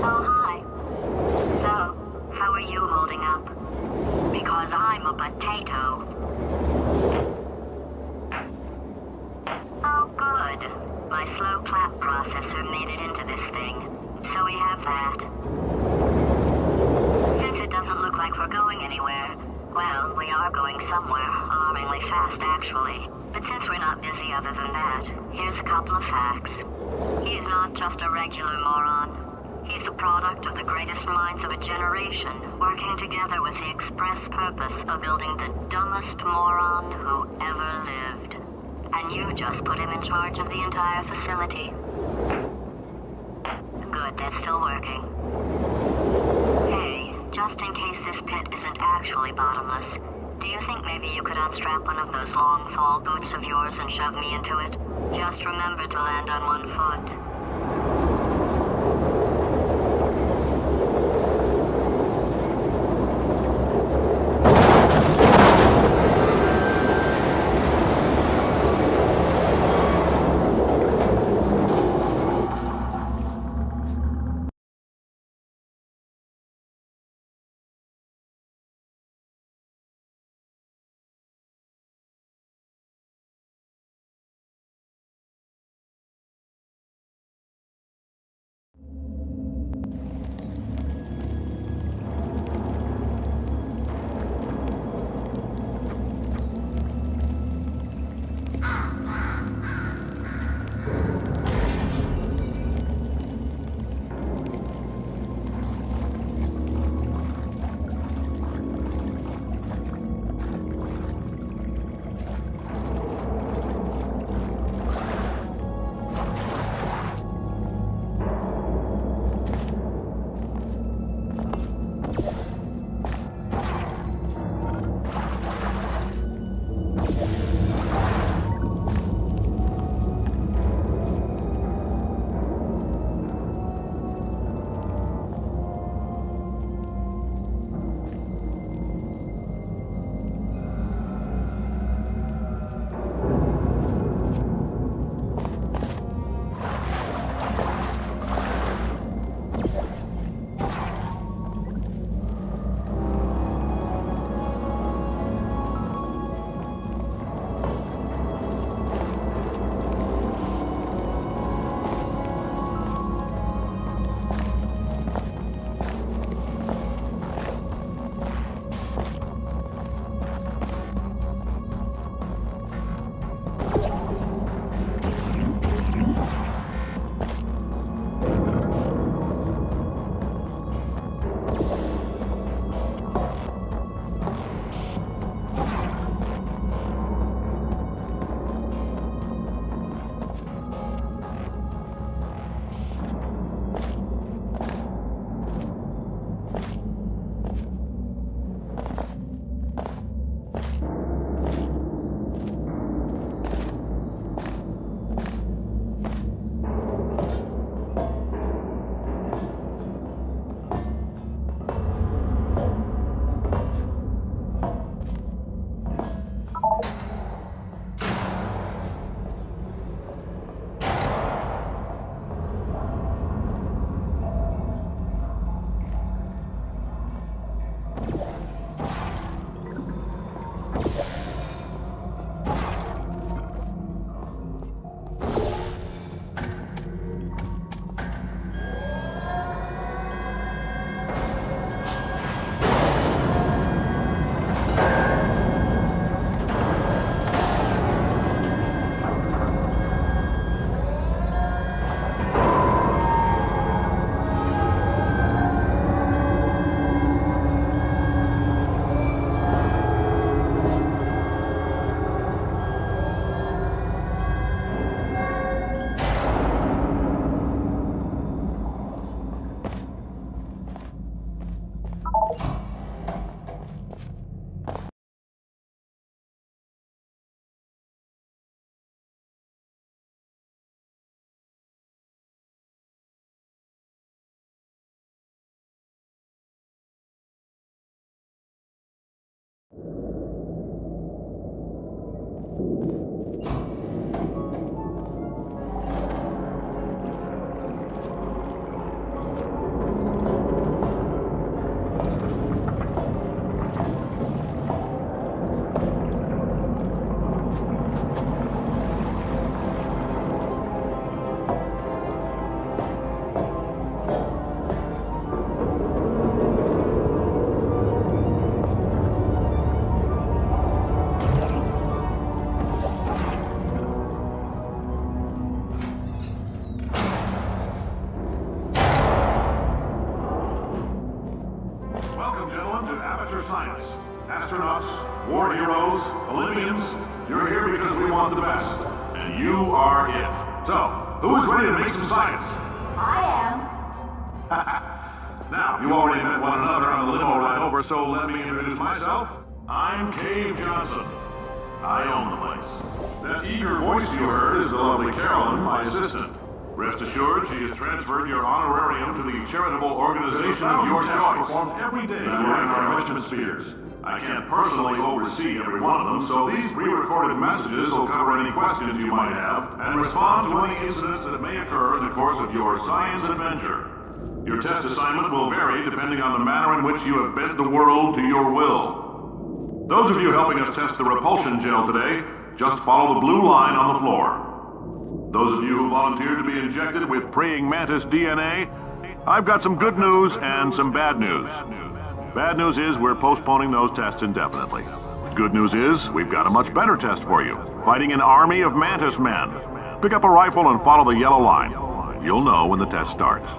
Oh, hi. So, how are you holding up? Because I'm a potato. Oh, good. My slow clap processor made it into this thing. So we have that. Since it doesn't look like we're going anywhere, well, we are going somewhere, alarmingly fast actually. But since we're not busy other than that, here's a couple of facts. He's not just a regular moron. He's the product of the greatest minds of a generation, working together with the express purpose of building the dumbest moron who ever lived. And you just put him in charge of the entire facility. Good, that's still working. Hey, just in case this pit isn't actually bottomless, do you think maybe you could unstrap one of those long fall boots of yours and shove me into it? Just remember to land on one foot. your science. Astronauts, war heroes, Olympians, you're here because we want the best. And you are it. So, who is ready to make some science? I am. Now, you already met one another on the limo ride over, so let me introduce myself. I'm Cave Johnson. I own the place. That eager voice you heard is the lovely Carolyn, my assistant. Rest assured, she has transferred your honorarium to the charitable organization of your choice. Performed every day during our enrichment spheres. I can't personally oversee every one of them, so these pre-recorded messages will cover any questions you might have and respond to any incidents that may occur in the course of your science adventure. Your test assignment will vary depending on the manner in which you have bent the world to your will. Those of you helping us test the repulsion gel today, just follow the blue line on the floor. Those of you who volunteered to be injected with praying mantis DNA, I've got some good news and some bad news. Bad news is we're postponing those tests indefinitely. Good news is we've got a much better test for you, fighting an army of mantis men. Pick up a rifle and follow the yellow line. You'll know when the test starts.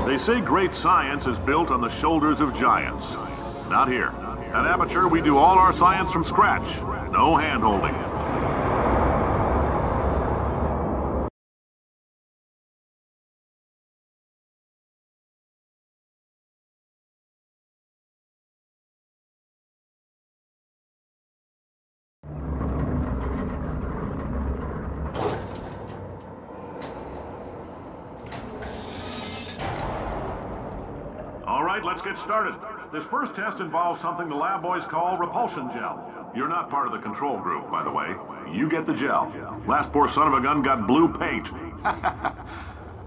They say great science is built on the shoulders of giants. Not here. At Aperture, we do all our science from scratch. No hand-holding. Let's get started. This first test involves something the lab boys call repulsion gel. You're not part of the control group, by the way. You get the gel. Last poor son of a gun got blue paint.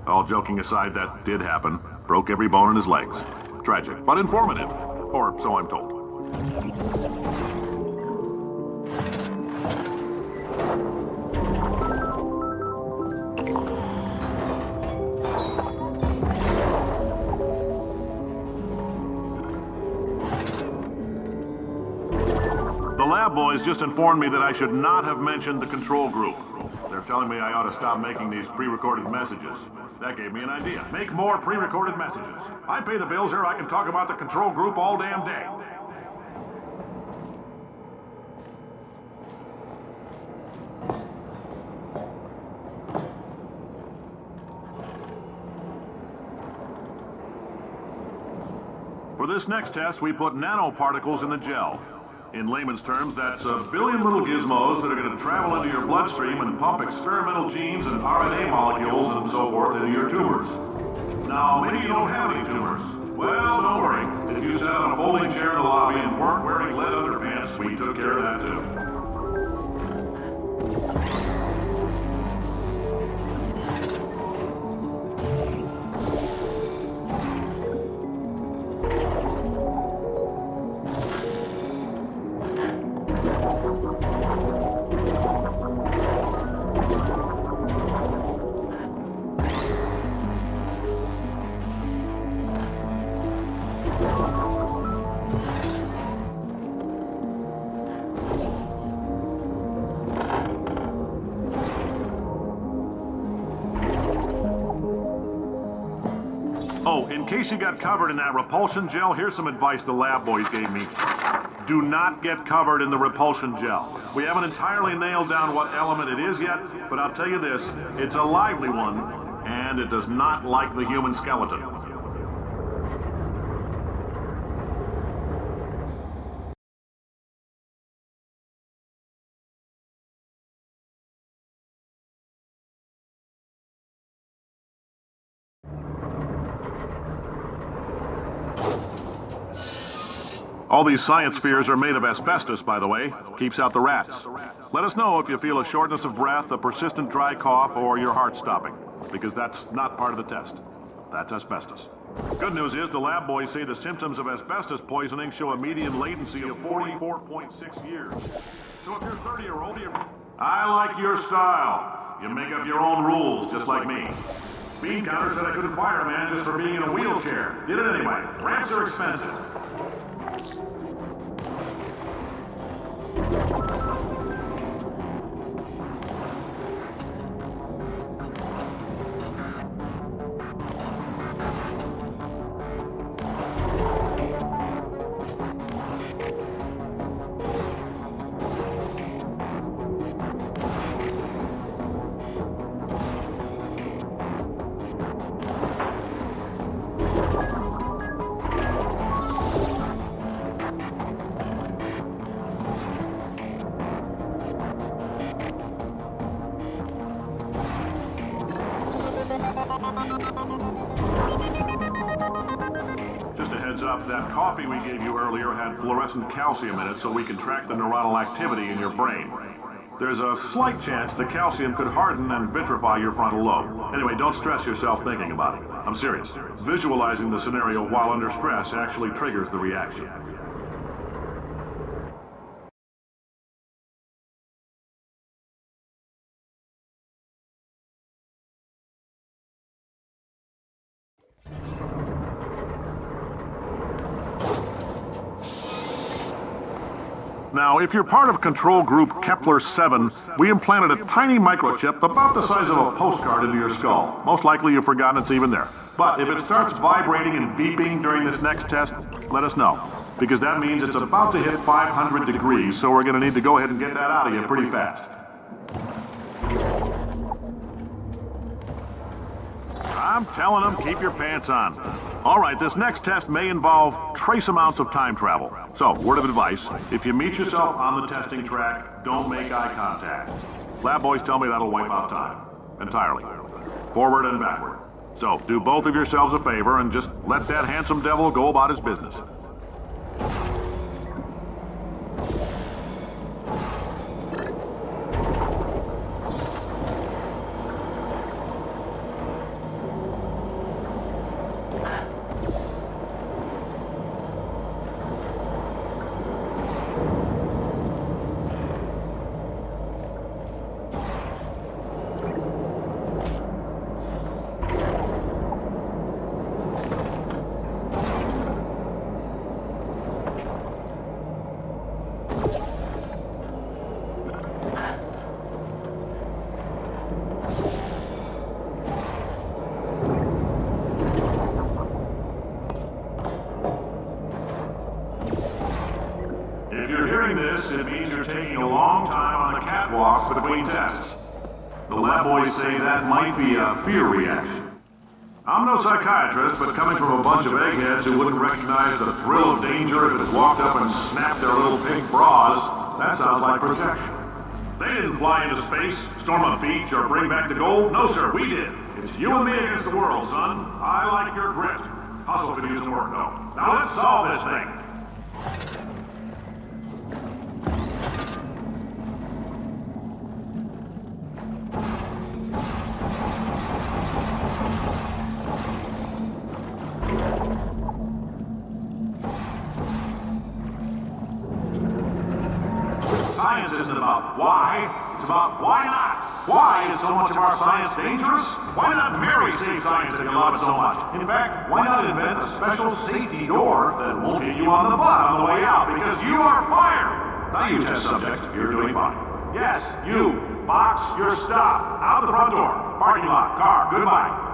All joking aside, that did happen. Broke every bone in his legs. Tragic, but informative. Or so I'm told. The lab boys just informed me that I should not have mentioned the control group. They're telling me I ought to stop making these pre-recorded messages. That gave me an idea. Make more pre-recorded messages. I pay the bills here, I can talk about the control group all damn day. For this next test, we put nanoparticles in the gel. In layman's terms, that's a billion little gizmos that are going to travel into your bloodstream and pump experimental genes and RNA molecules and so forth into your tumors. Now, maybe you don't have any tumors. Well, don't worry. If you sat on a folding chair in the lobby and weren't wearing lead underpants, we took care of that too. Oh, in case you got covered in that repulsion gel, here's some advice the lab boys gave me. Do not get covered in the repulsion gel. We haven't entirely nailed down what element it is yet, but I'll tell you this, it's a lively one, and it does not like the human skeleton. All these science spheres are made of asbestos, by the way. Keeps out the rats. Let us know if you feel a shortness of breath, a persistent dry cough, or your heart stopping, because that's not part of the test. That's asbestos. Good news is the lab boys say the symptoms of asbestos poisoning show a median latency of 44.6 years. So if you're 30 or older, I like your style. You make up your own rules, just like me. Bean counter said I couldn't fire a man just for being in a wheelchair. Did it anyway. Ramps are expensive. Just a heads up, that coffee we gave you earlier had fluorescent calcium in it so we can track the neuronal activity in your brain. There's a slight chance the calcium could harden and vitrify your frontal lobe. Anyway, don't stress yourself thinking about it. I'm serious. Visualizing the scenario while under stress actually triggers the reaction. Now, if you're part of control group Kepler-7, we implanted a tiny microchip about the size of a postcard into your skull. Most likely you've forgotten it's even there. But if it starts vibrating and beeping during this next test, let us know. Because that means it's about to hit 500 degrees, so we're going to need to go ahead and get that out of you pretty fast. I'm telling them, keep your pants on. All right, this next test may involve trace amounts of time travel. So, word of advice, if you meet yourself on the testing track, don't make eye contact. Lab boys tell me that'll wipe out time. Entirely. Forward and backward. So, do both of yourselves a favor and just let that handsome devil go about his business. It means you're taking a long time on the catwalks between tests. The lab boys say that might be a fear reaction. I'm no psychiatrist, but coming from a bunch of eggheads who wouldn't recognize the thrill of danger if it walked up and snapped their little pink bras, that sounds like protection. They didn't fly into space, storm a beach, or bring back the gold. No, sir, we did. It's you and me against the world, son. I like your grit. Hustle could use some work, though. Now let's solve this thing. Science isn't about why, it's about why not. Why is so much of our science dangerous? Why not Mary save science if you love it so much? In fact, why not invent a special safety door that won't hit you on the butt on the way out, because you are fired. Now you test subject, you're doing fine. Yes, you, box your stuff, out the front door, parking lot, car, goodbye.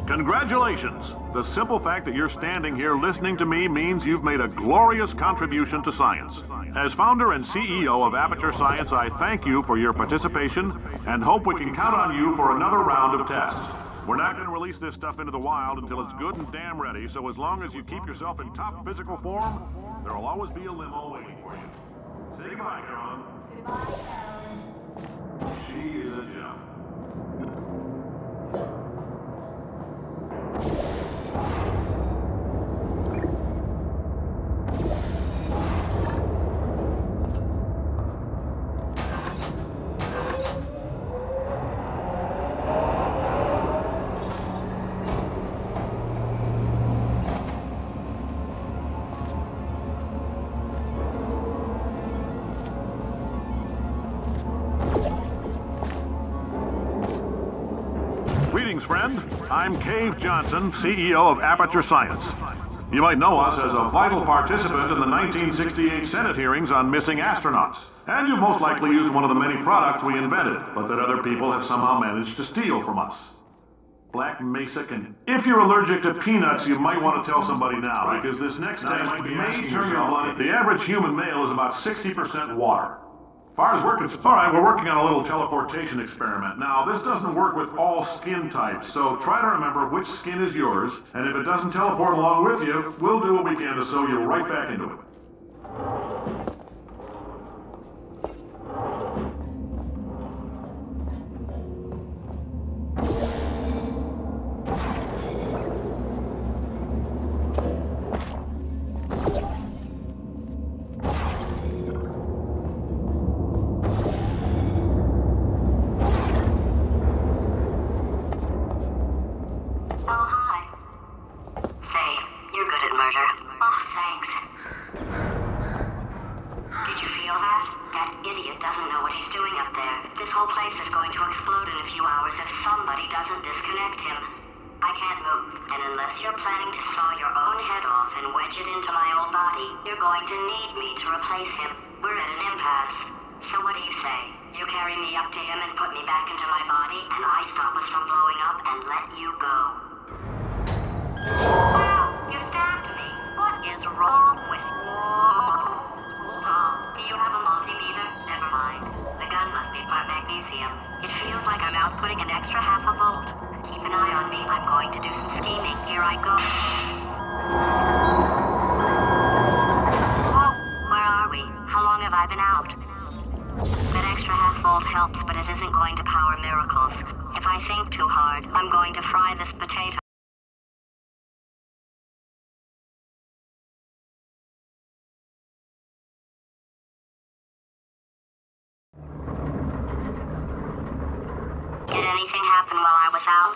Congratulations! The simple fact that you're standing here listening to me means you've made a glorious contribution to science. As founder and CEO of Aperture Science, I thank you for your participation and hope we can count on you for another round of tests. We're not going to release this stuff into the wild until it's good and damn ready, so as long as you keep yourself in top physical form, there will always be a limo waiting for you. Say goodbye, Carolyn. Goodbye, Carolyn. She is a gem. Greetings, friend. I'm Cave Johnson, CEO of Aperture Science. You might know us as a vital participant in the 1968 Senate hearings on missing astronauts. And you've most likely used one of the many products we invented, but that other people have somehow managed to steal from us. Black Mesa can... If you're allergic to peanuts, you might want to tell somebody now, because this next test may turn your blood. The average human male is about 60% water. As far as we're concerned, all right, we're working on a little teleportation experiment. Now, this doesn't work with all skin types, so try to remember which skin is yours, and if it doesn't teleport along with you, we'll do what we can to sew you right back into it.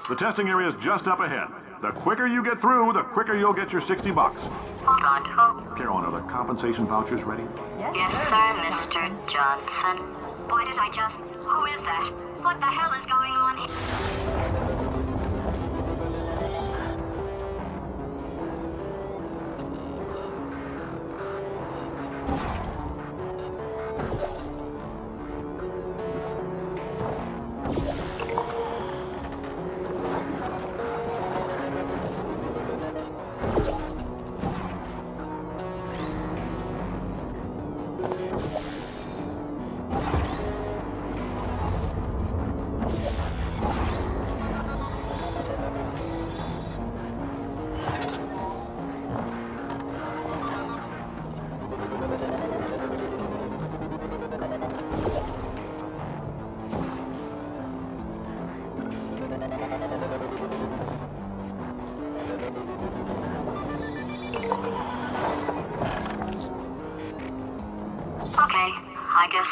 The testing area is just up ahead. The quicker you get through, the quicker you'll get your $60. Hold on, who? Carolyn, are the compensation vouchers ready? Yes, sir, Mr. Johnson. Boy, did I just... Who is that? What the hell is going on here?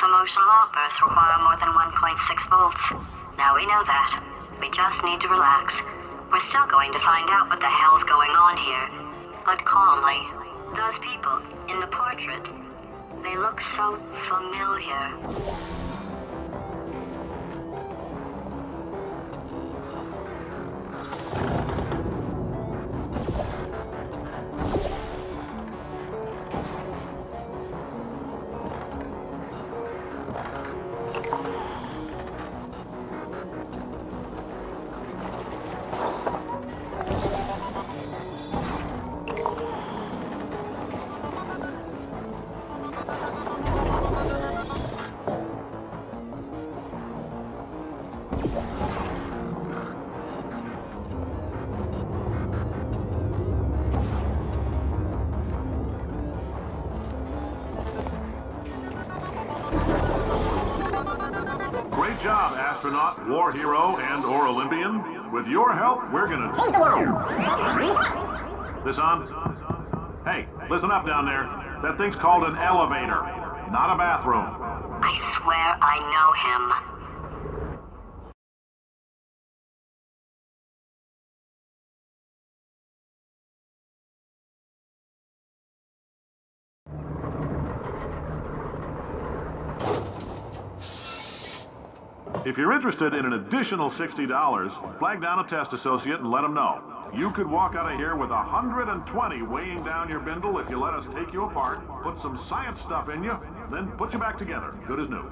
Emotional outbursts require more than 1.6 volts. Now we know that. We just need to relax. We're still going to find out what the hell's going on here. But calmly. Those people in the portrait, they look so familiar. job, astronaut, war hero, and/or Olympian. With your help, we're gonna change the world. This on? Hey, listen up down there. That thing's called an elevator, not a bathroom. I swear I know him. If you're interested in an additional $60, flag down a test associate and let them know. You could walk out of here with 120 weighing down your bindle if you let us take you apart, put some science stuff in you, then put you back together, good as new.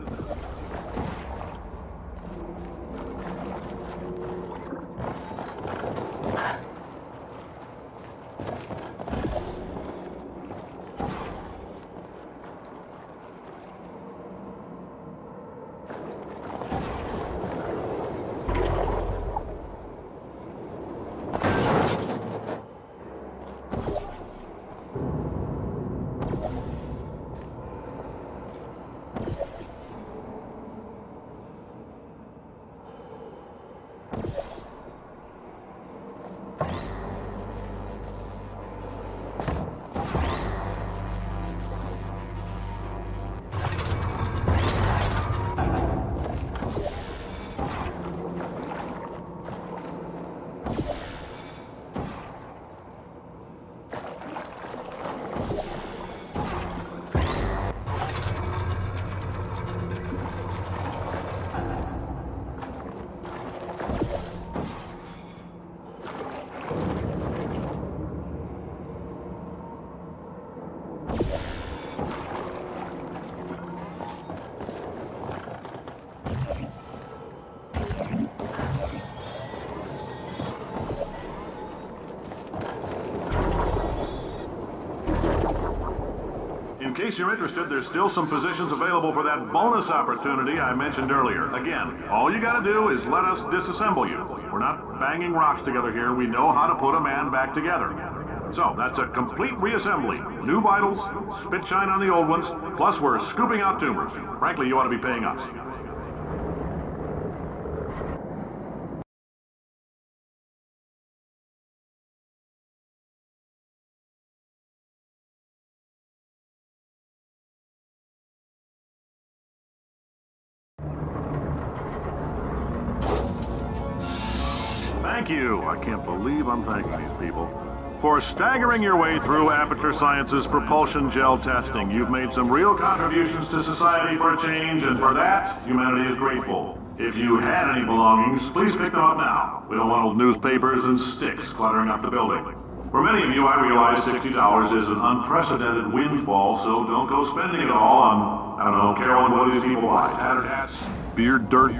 In case you're interested, there's still some positions available for that bonus opportunity I mentioned earlier. Again, all you gotta do is let us disassemble you. We're not banging rocks together here. We know how to put a man back together. So, that's a complete reassembly. New vitals, spit shine on the old ones, plus we're scooping out tumors. Frankly, you ought to be paying us. Thank you. I can't believe I'm thanking these people. For staggering your way through Aperture Science's propulsion gel testing, you've made some real contributions to society for a change, and for that, humanity is grateful. If you had any belongings, please pick them up now. We don't want old newspapers and sticks cluttering up the building. For many of you, I realize $60 is an unprecedented windfall, so don't go spending it all on, I don't know, Carolyn, what do these people buy? Tattered hats? Beard dirt?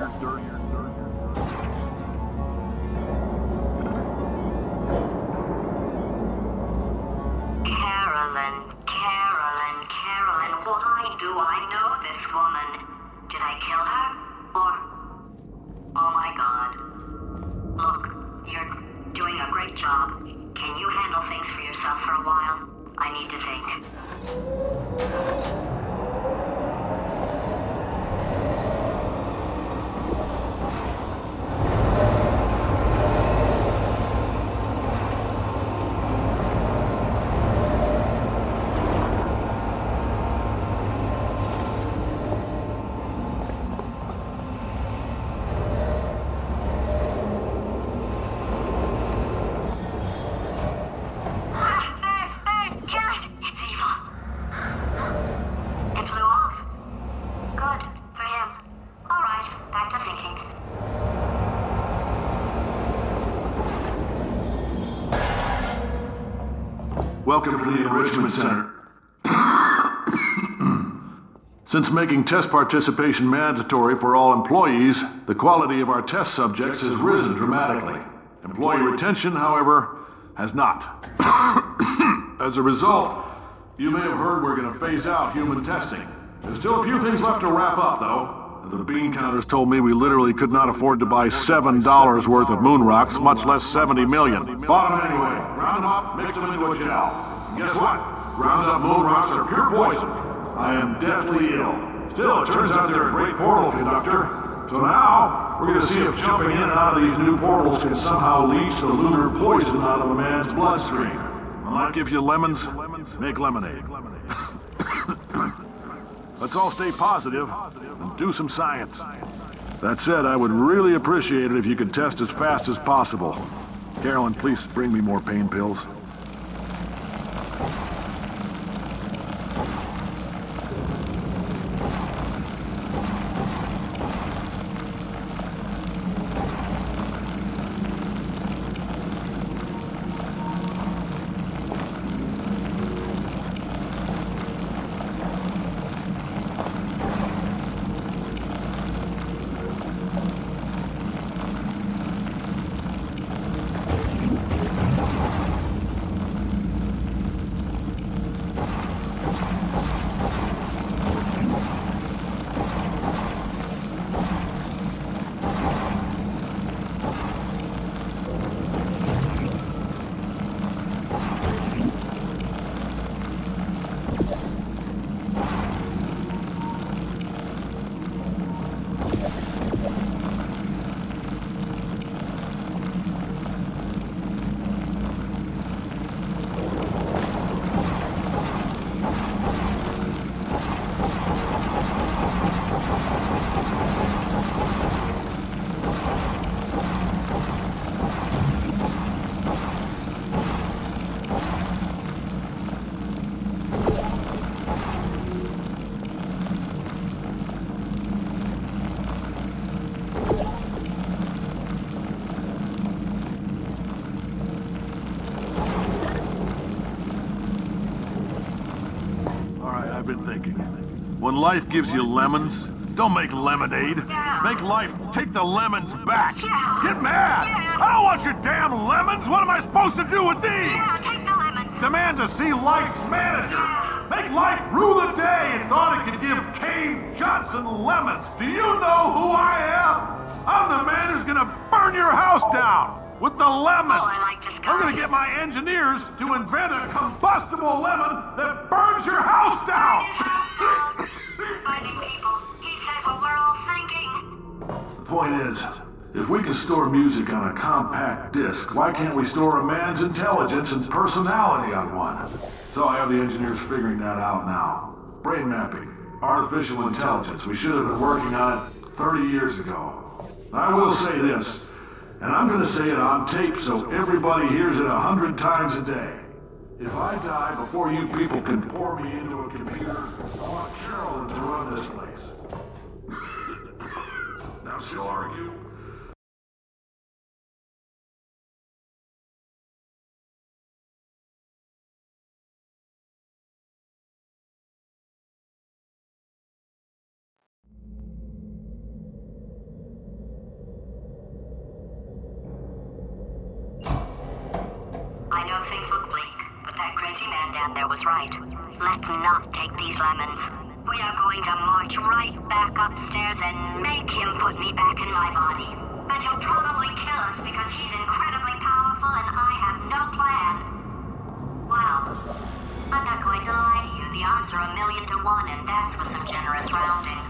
Carolyn, why do I know this woman? Did I kill her? Or... Oh my god. Look, you're doing a great job. Can you handle things for yourself for a while? I need to think. Welcome to the Enrichment Center. Since making test participation mandatory for all employees, the quality of our test subjects has risen dramatically. Employee retention, however, has not. As a result, you may have heard we're going to phase out human testing. There's still a few things left to wrap up, though. The bean counters told me we literally could not afford to buy $7 worth of moon rocks, much less 70 million. Bought them anyway. Ground them up, mixed them into a gel. And guess what? Ground up moon rocks are pure poison. I am deathly ill. Still, it turns out they're a great portal conductor. So now, we're gonna see if jumping in and out of these new portals can somehow leach the lunar poison out of a man's bloodstream. When life gives you lemons, make lemonade. Let's all stay positive and do some science. That said, I would really appreciate it if you could test as fast as possible. Carolyn, please bring me more pain pills. I've been thinking. When life gives you lemons, don't make lemonade. Make life take the lemons back. Get mad! I don't want your damn lemons! What am I supposed to do with these? Take the lemons. Demand to see life's manager. Make life rue the day and thought it could give Cave Johnson lemons. Do you know who I am? I'm the man who's gonna burn your house down with the lemons. Oh, I like this guy. I'm gonna get my engineers to invent a combustible lemon that burns your house down. Finding people. He said what we're all thinking. The point is, if we can store music on a compact disc, why can't we store a man's intelligence and personality on one? So I have the engineers figuring that out now. Brain mapping, artificial intelligence. We should have been working on it 30 years ago. I will say this, and I'm going to say it on tape so everybody hears it 100 times a day. If I die before you people can pour me into a computer, I want Carolyn to run this place. Now she'll argue. I know things look bleak, but that crazy man down there was right. Let's not take these lemons. We are going to march right back upstairs and make him put me back in my body. And he'll probably kill us because he's incredibly powerful and I have no plan. Well, I'm not going to lie to you. The odds are 1,000,000 to 1, and that's with some generous rounding.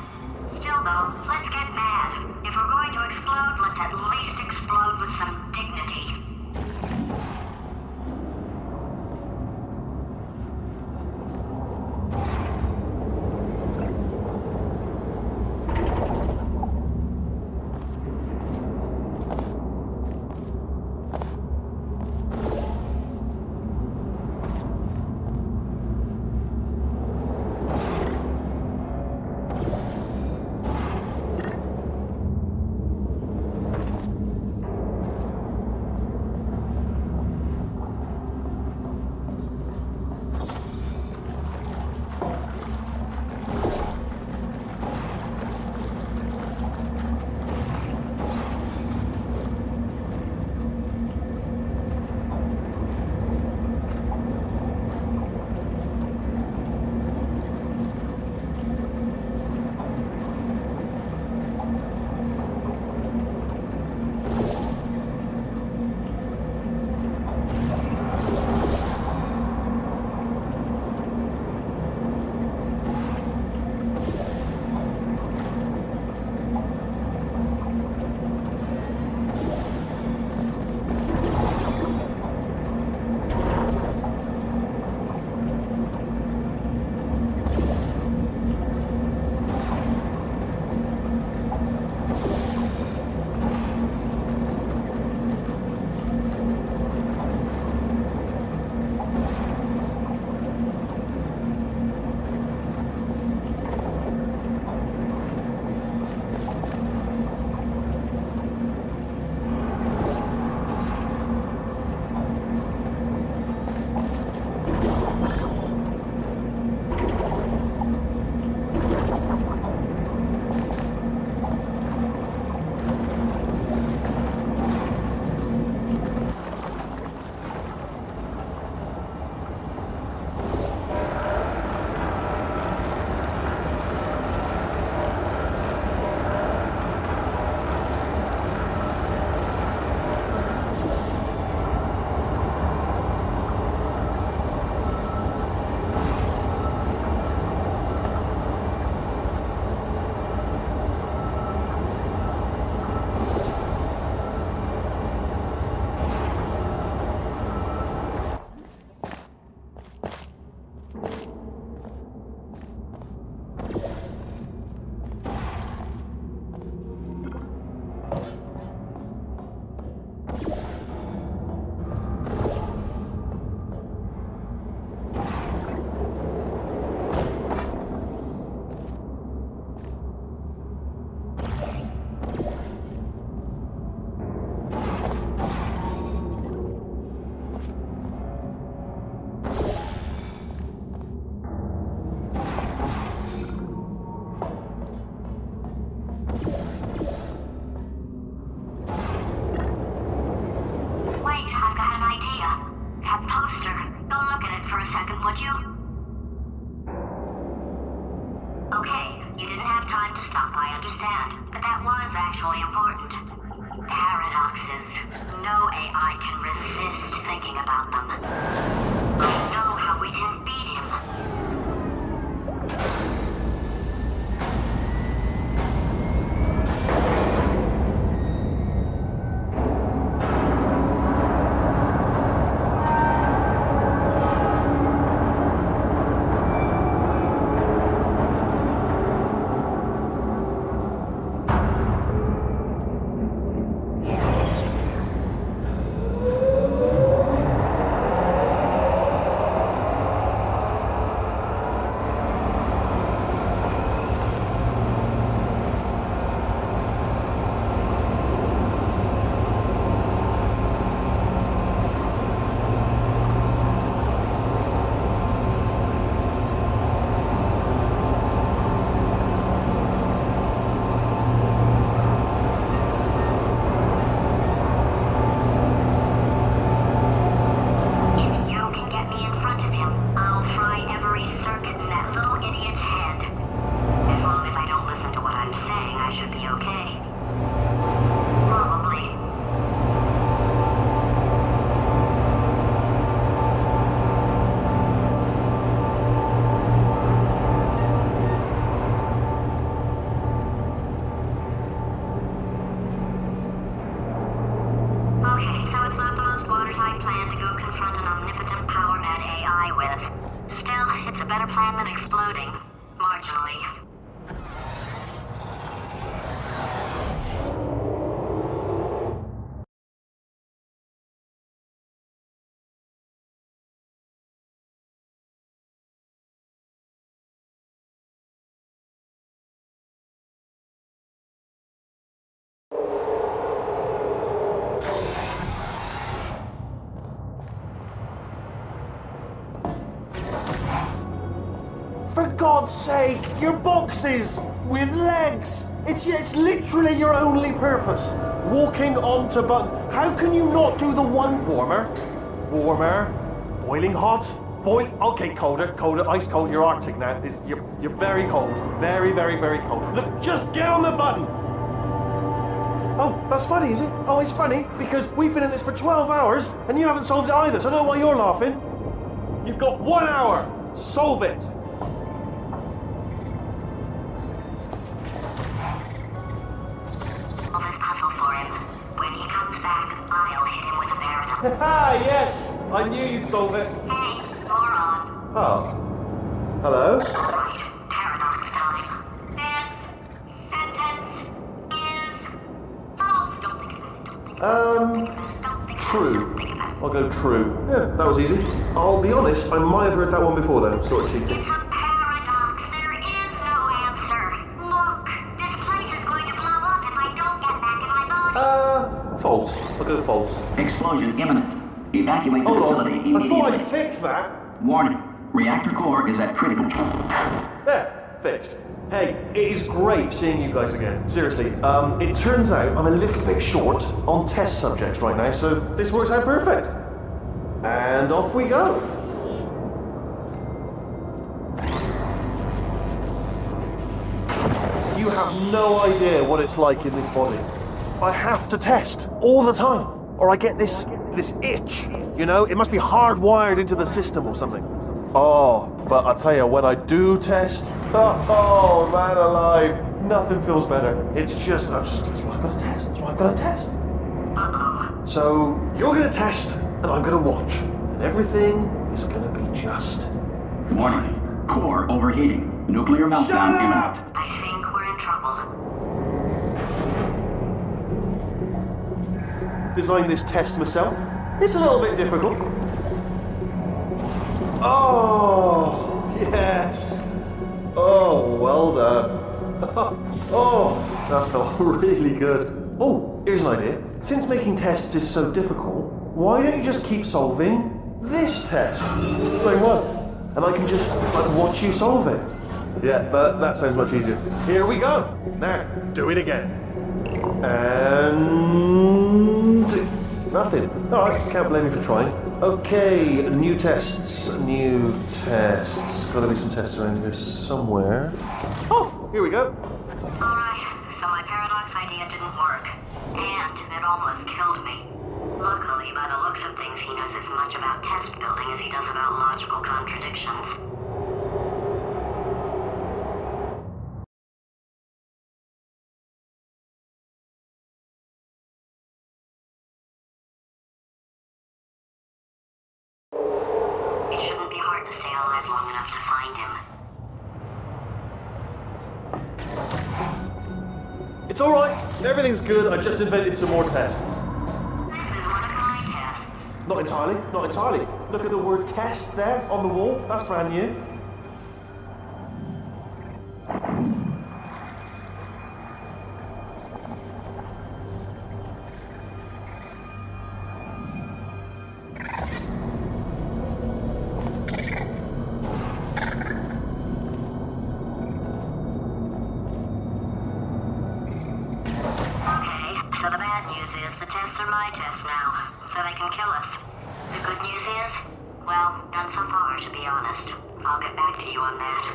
Still though, let's get mad. If we're going to explode, let's at least explode with some dignity. For God's sake, your boxes with legs. It's literally your only purpose. Walking onto buttons. How can you not do the one warmer? Warmer. Boiling hot. Okay, colder, ice cold. You're Arctic now. You're very cold. Very, very, very cold. Look, just get on the button. Oh, that's funny, is it? Oh, it's funny because we've been in this for 12 hours and you haven't solved it either. So I don't know why you're laughing. You've got 1 hour. Solve it. Ah, yes! I knew you'd solve it. Hey, moron. Oh. Hello? Alright, paradox time. This sentence is false. Don't think of it. Don't think of it. Don't think of it. True. Don't think of it. I'll go true. Yeah, that was easy. I'll be honest, I might have heard that one before though. Sort of cheated. It's a paradox. There is no answer. Look, this place is going to blow up if I don't get back in my body. False. I'll go false. Explosion imminent. Evacuate the Hold facility on. I immediately. thought I'd fix that. Warning. Reactor core is at critical. There. Fixed. Hey, it is great seeing you guys again. Seriously, it turns out I'm a little bit short on test subjects right now, so this works out perfect. And off we go. You have no idea what it's like in this body. I have to test all the time, or I get this itch, you know? It must be hardwired into the system or something. Oh, but I tell you, when I do test, oh man alive, nothing feels better. It's just, that's why I've got to test. That's why I've got to test. So, you're going to test, and I'm going to watch. And everything is going to be just... Warning. Core overheating. Nuclear meltdown imminent. I think we're in trouble. designed this test myself. It's a little bit difficult. Oh, yes. Oh, well done. Oh, that felt really good. Oh, here's an idea. Since making tests is so difficult, why don't you just keep solving this test? Same one. And I can just watch you solve it. Yeah, that sounds much easier. Here we go. Now, do it again. And nothing. Alright, can't blame me for trying. Okay, new tests. Gotta be some tests around here somewhere. Oh, here we go. Alright, so my paradox idea didn't work. And it almost killed me. Luckily, by the looks of things, he knows as much about test building as he does about logical contradictions. It shouldn't be hard to stay alive long enough to find him. It's alright. Everything's good. I just invented some more tests. This is one of my tests. Not entirely. Look at the word test there on the wall. That's brand new. So the bad news is the tests are my tests now, so they can kill us. The good news is, well, none so far, to be honest. I'll get back to you on that.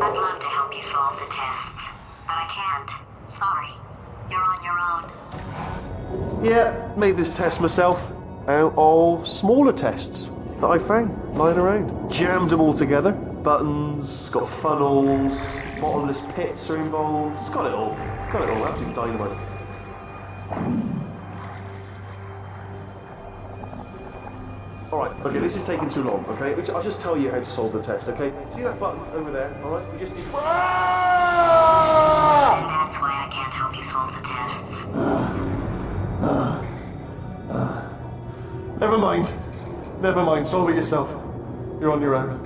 I'd love to help you solve the tests, but I can't. Sorry. You're on your own. Yeah, made this test myself out of smaller tests that I found lying around. Jammed them all together. Buttons, got funnels, bottomless pits are involved. It's got it all. Absolute dynamite. Alright, okay, this is taking too long, okay? I'll just tell you how to solve the test, okay? See that button over there, alright? You just need... And that's why I can't help you solve the tests. Never mind, solve it yourself. You're on your own.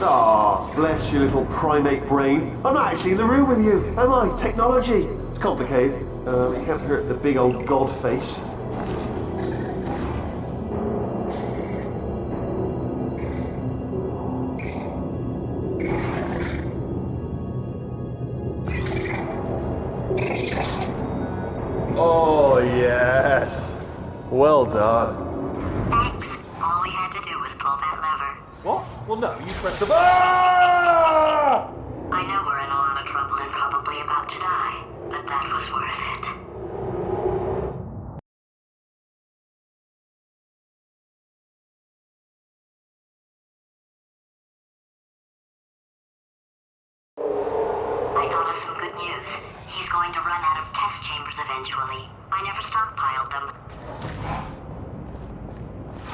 Ah, bless your little primate brain. I'm not actually in the room with you, am I? Technology. It's complicated. You can't hurt the big old god face. Oh, yes. Well done. Thanks. All we had to do was pull that lever. What? Well, no, you pressed the Ah! I know we're in a lot of trouble and probably about to die, but that was worth it. I thought of some good news. He's going to run out of test chambers eventually. I never stockpiled them.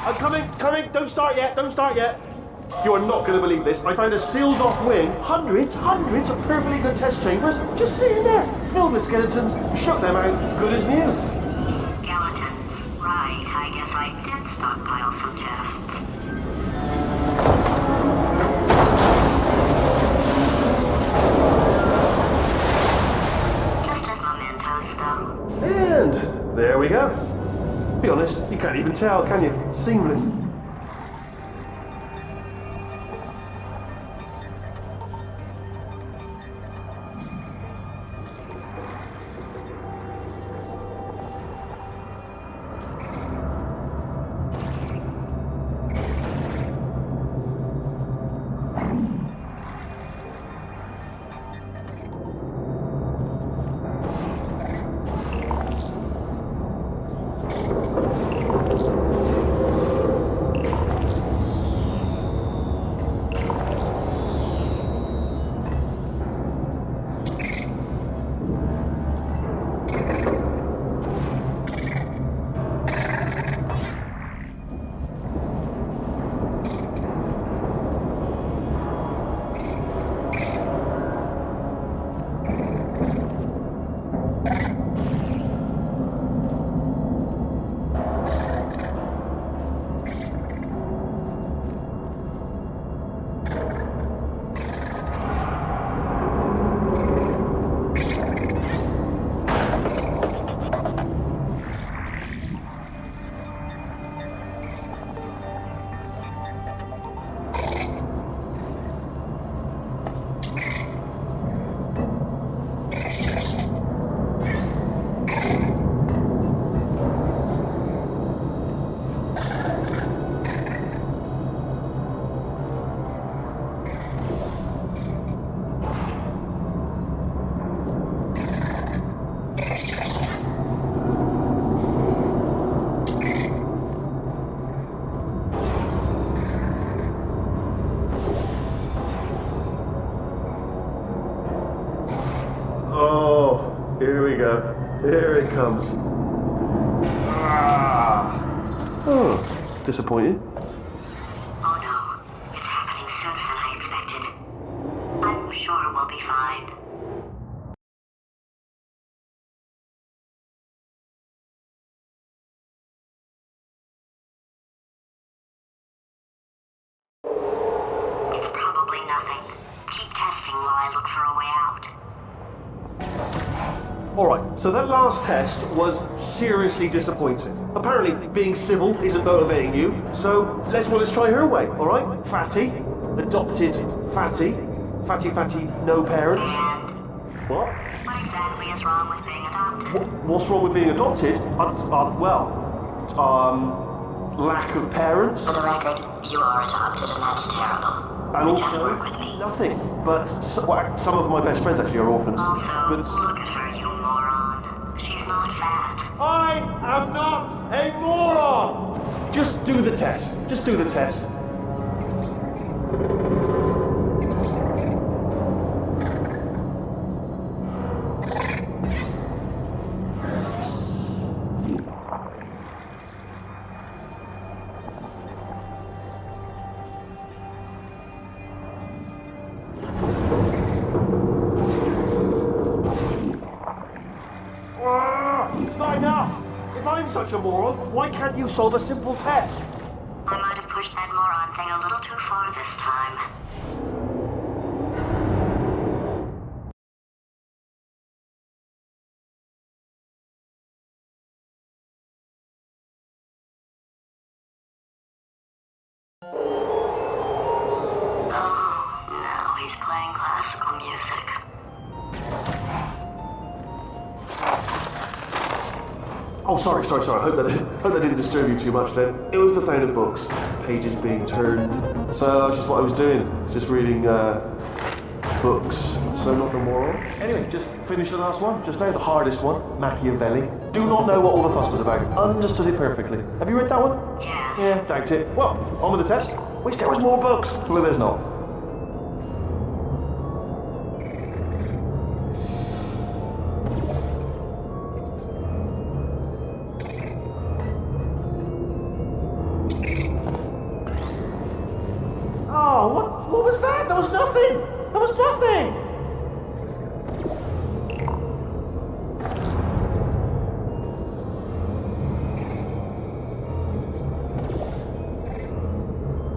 I'm coming! Don't start yet! You are not going to believe this. I found a sealed off wing. Hundreds of perfectly good test chambers just sitting there, filled with skeletons. Shut them out, good as new. Skeletons. Right, I guess I did stockpile some tests. Just as mementos, though. And there we go. Be honest, you can't even tell, can you? Seamless. comes. Oh, disappointing. Oh no, it's happening sooner than I expected. I'm sure we'll be fine. It's probably nothing. Keep testing while I look for a way out. Alright, so that last test was seriously disappointing. Apparently, being civil isn't motivating you, so let's try her way, alright? Fatty, adopted Fatty, Fatty, no parents. And What? what exactly is wrong with being adopted? What's wrong with being adopted? Lack of parents, For the record, you are adopted and that's terrible. and Just also work with me. nothing. But some of my best friends actually are orphans. Also, But look at her, you moron. She's not fat. I am not a moron! Just do the test. Just do the test. It's not enough! If I'm such a moron, why can't you solve a simple test? I might have pushed that moron thing a little too far this time. Oh, now he's playing classical music. Oh, sorry. I hope that didn't disturb you too much then. It was the sound of books, pages being turned. So that's just what I was doing, just reading books. So not a moron. Anyway, just finished the last one, just now, the hardest one, Machiavelli. Do not know what all the fuss was about. Understood it perfectly. Have you read that one? Yes. Yeah, doubt it. Well, on with the test. Wish there was more books. Well, there's not. Oh, what was that? There was nothing! There was nothing!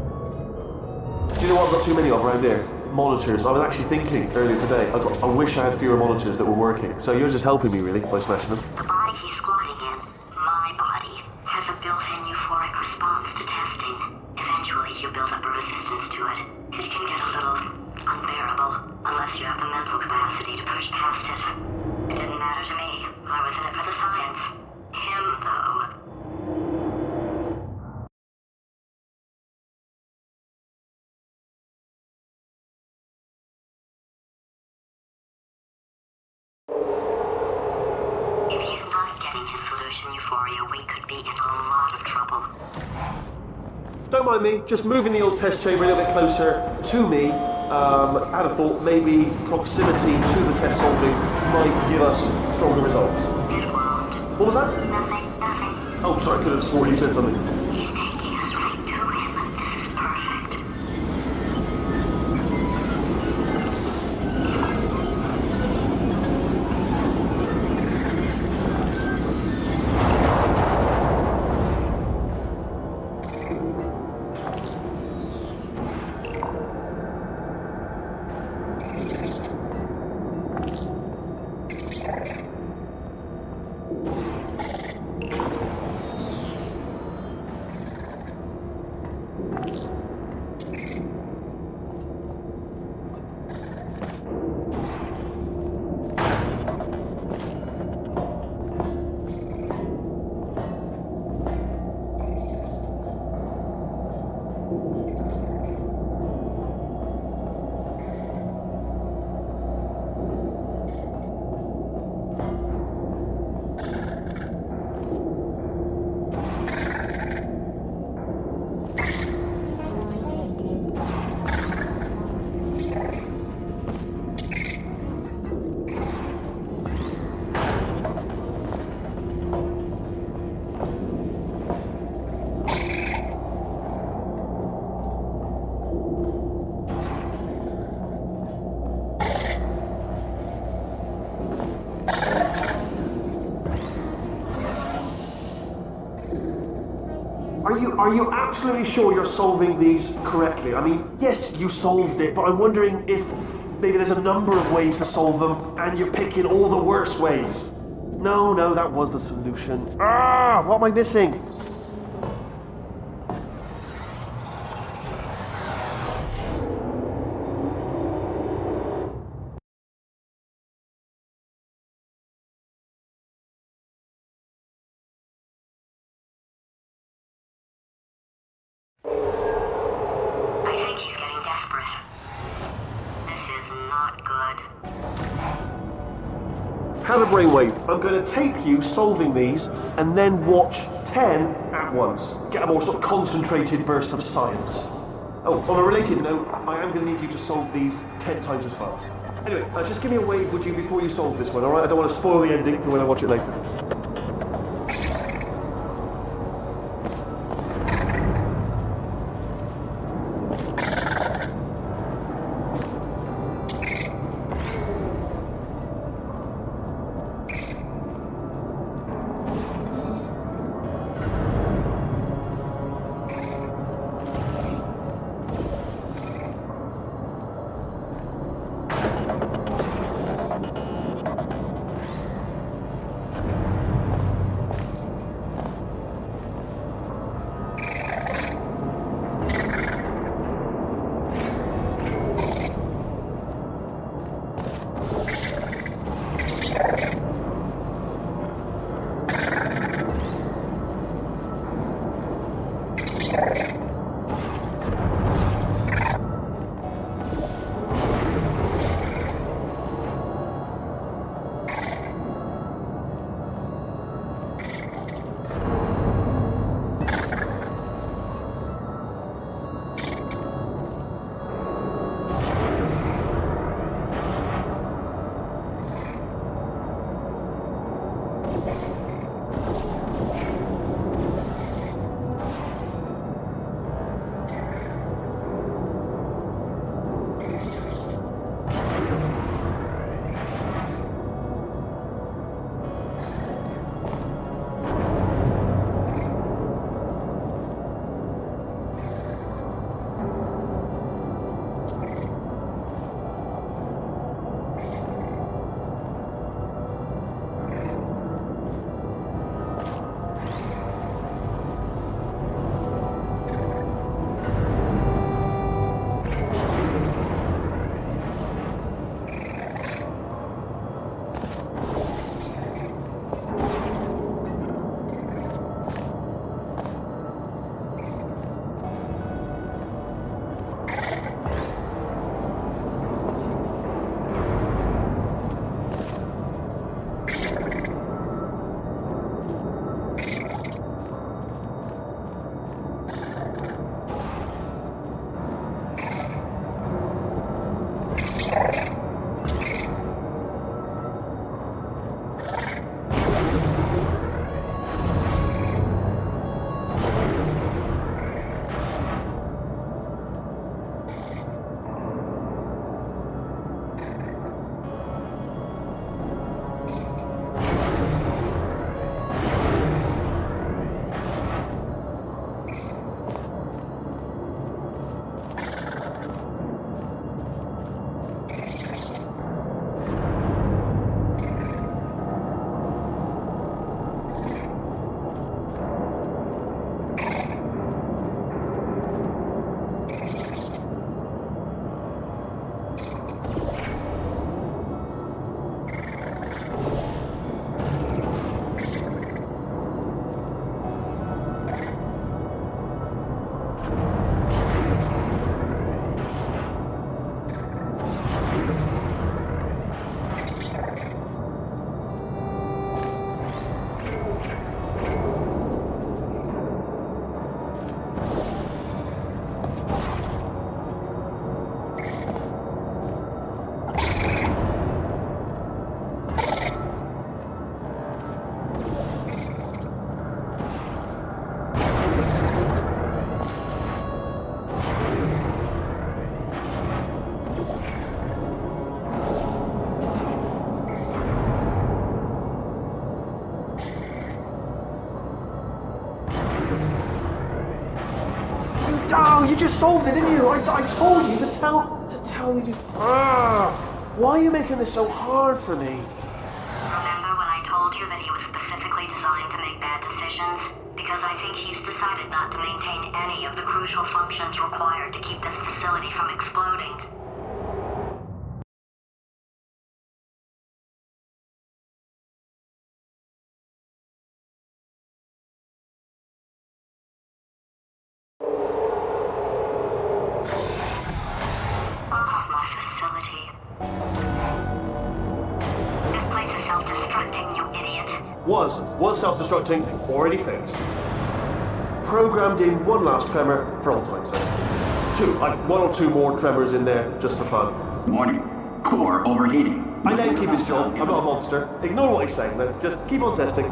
Do you know what I've got too many of around here? Monitors. I was actually thinking earlier today, I wish I had fewer monitors that were working. So you're just helping me, really, by smashing them. The body he's squatting in, my body, has a built-in euphoric response to testing. Eventually, you build up a resistance to it. It can get a little unbearable, unless you have the mental capacity to push past it. It didn't matter to me. I was in it for the science. Him, though. If he's not getting his solution euphoria, we could be in a lot of trouble. Don't mind me, just moving the old test chamber a little bit closer to me. Had a thought maybe proximity to the test solving might give us stronger results. It won't. What was that? Nothing. Oh, sorry, I could have sworn you said something. He's taking us right to him. This is perfect. Are you absolutely sure you're solving these correctly? I mean, yes, you solved it, but I'm wondering if maybe there's a number of ways to solve them, and you're picking all the worst ways. No, that was the solution. What am I missing? I think he's getting desperate. This is not good. Have a brainwave. I'm going to tape you solving these, and then watch 10 at once. Get a more sort of concentrated burst of science. Oh, on a related note, I am going to need you to solve these 10 times as fast. Anyway, just give me a wave, would you, before you solve this one, alright? I don't want to spoil the ending for when I watch it later. Oh, you just solved it, didn't you? I told you to tell me to... Why are you making this so hard for me? Remember when I told you that he was specifically designed to make bad decisions? Because I think he's decided not to maintain any of the crucial functions required to keep this facility from exploding. Oh, my facility. This place is self-destructing, you idiot. Was self-destructing, already fixed. Programmed in one last tremor for all time's sake. One or two more tremors in there, just for fun. Warning. Core overheating. I let him keep his job, I'm not a monster. Ignore what he's saying though, just keep on testing.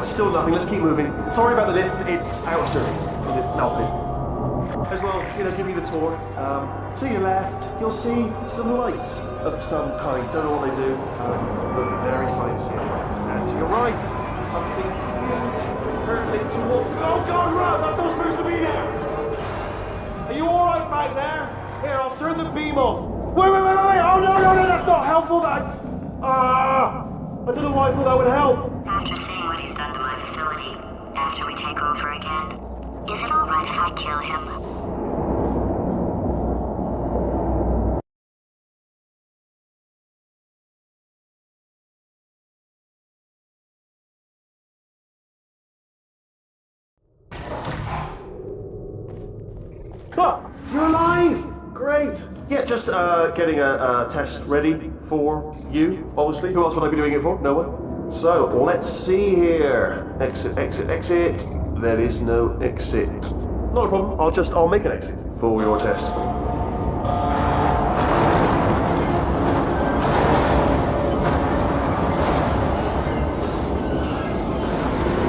Still nothing, let's keep moving. Sorry about the lift, it's out of service, because it melted. As well, give you the tour. To your left, you'll see some lights of some kind. Don't know what they do, but very sciencey. And to your right, something huge, hurtling toward... Oh God, run! That's not supposed to be there! Are you alright back there? Here, I'll turn the beam off. Wait! Oh no, that's not helpful, I don't know why I thought that would help. After seeing what he's done to my facility, after we take over again, is it alright if I kill him? You're alive! Great! Yeah, just getting a test ready for you, obviously. Who else would I be doing it for? No one? So, let's see here. Exit. There is no exit. Not a problem, I'll make an exit for your test.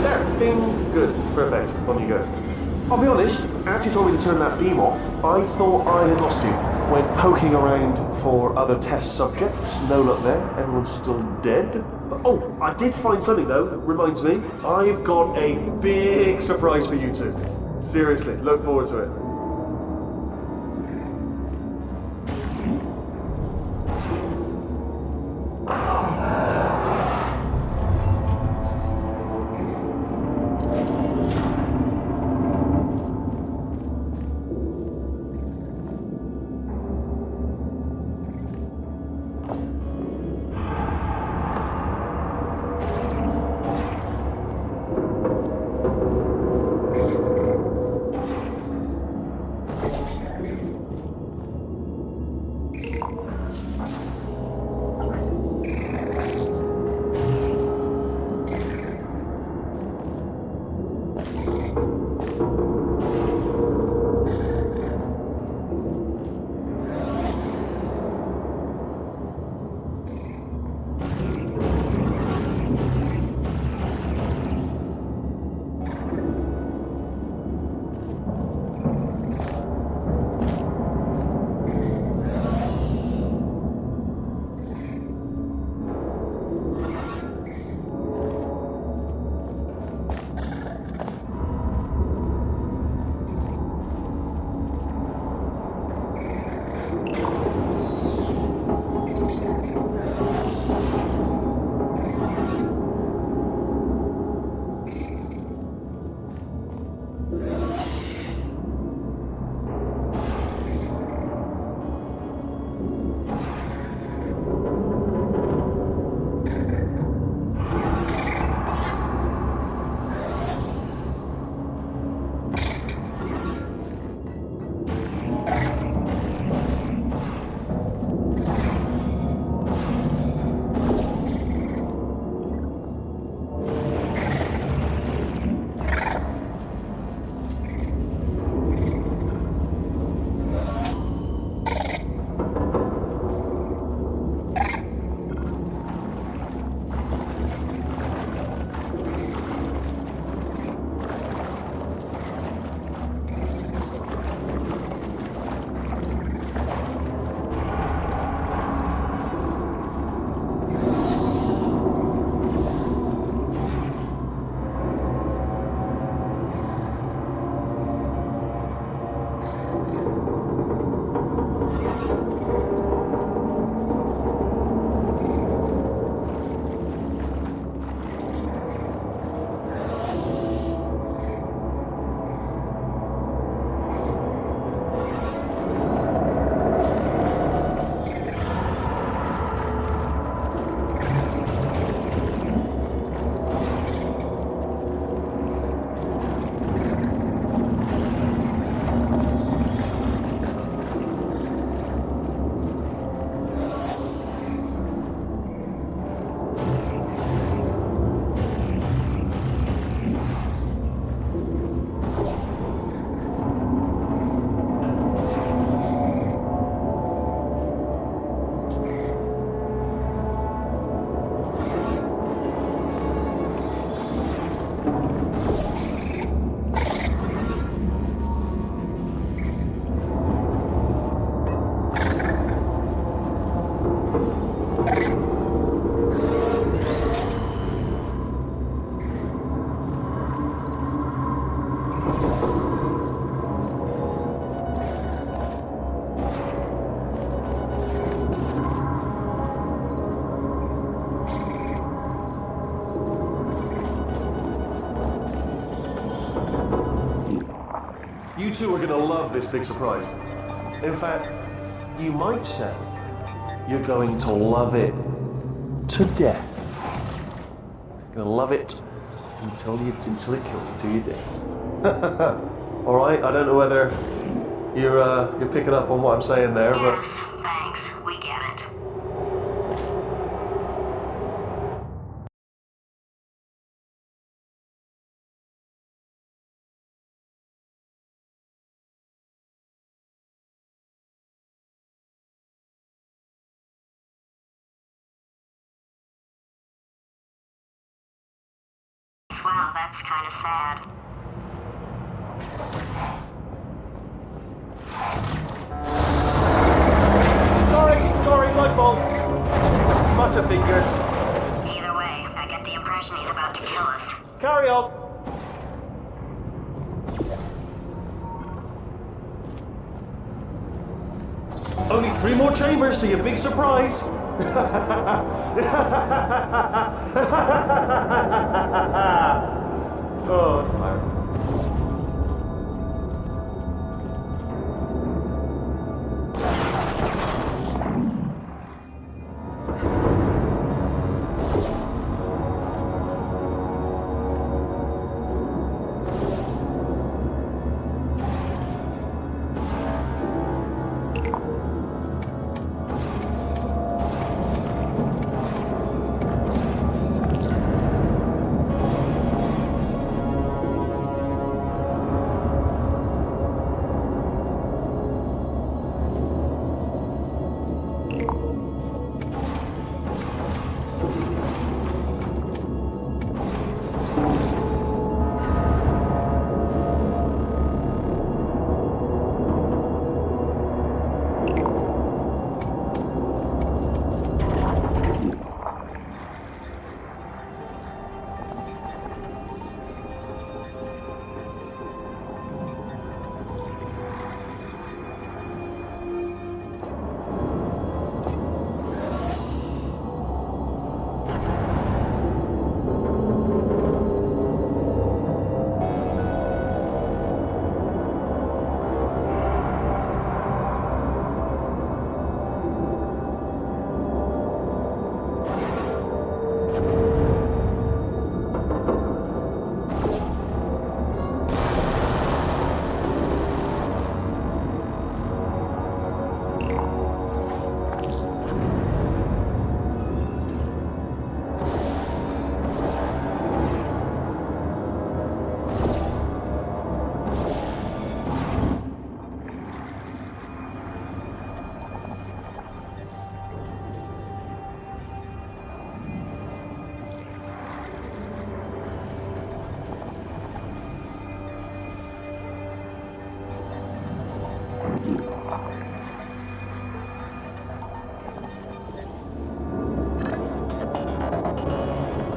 There, bing, good, perfect, on you go. I'll be honest, after you told me to turn that beam off, I thought I had lost you. Went poking around for other test subjects, no luck there, everyone's still dead. Oh, I did find something though, reminds me, I've got a big surprise for you two. Seriously, look forward to it. You two are gonna love this big surprise. In fact, you might say you're going to love it to death. You're gonna love it until it kills you till you dead. All right. I don't know whether you're picking up on what I'm saying there, but. Yes, thanks. We get it. Wow, that's kind of sad. Sorry, my fault. Butterfingers. Either way, I get the impression he's about to kill us. Carry on. Only 3 more chambers to your big surprise. Oh, sorry.